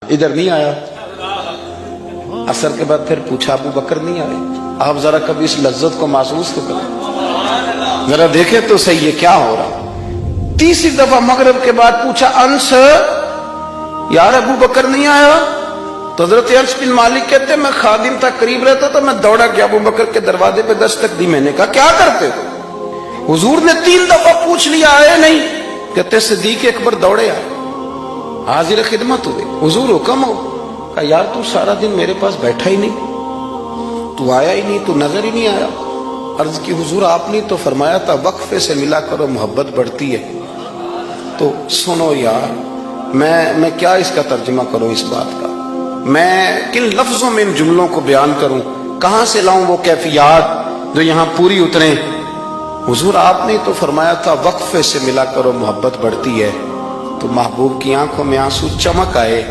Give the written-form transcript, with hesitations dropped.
इधर नहीं आया। असर के बाद फिर पूछा, अबू बकर नहीं आए? आप जरा कभी इस लज्जत को महसूस तो करें, जरा देखे तो सही है क्या हो रहा। तीसरी दफा मगरिब के बाद पूछा, अंस यार अबू बकर नहीं आया? तो हजरत अंस बिन मालिक कहते मैं खादिम था, करीब रहता तो मैं दौड़ा गया, अबू बकर के दरवाजे पे दस्तक दी। मैंने कहा क्या करते हो? हुजूर ने 3 दफा पूछ लिया, आए नहीं। कहते सिद्दीक अकबर दौड़े आए, हाजिर खिदमत हुए, हुजूर हुक्म हो। कहा यार तू सारा दिन मेरे पास बैठा ही नहीं, तू आया ही नहीं, तू नजर ही नहीं आया। अर्ज की हुजूर आपने तो फरमाया था वक्फे से मिला करो मोहब्बत बढ़ती है। तो सुनो यार, मैं क्या इसका तर्जुमा करूं इस बात का, मैं किन लफ्जों में इन जुमलों को बयान करूं, कहां से लाऊं वो कैफियत जो यहां पूरी उतरे। हुजूर आपने तो फरमाया था वक्फे से मिला करो मोहब्बत बढ़ती है। तो महबूब की आंखों में आंसू चमक आए।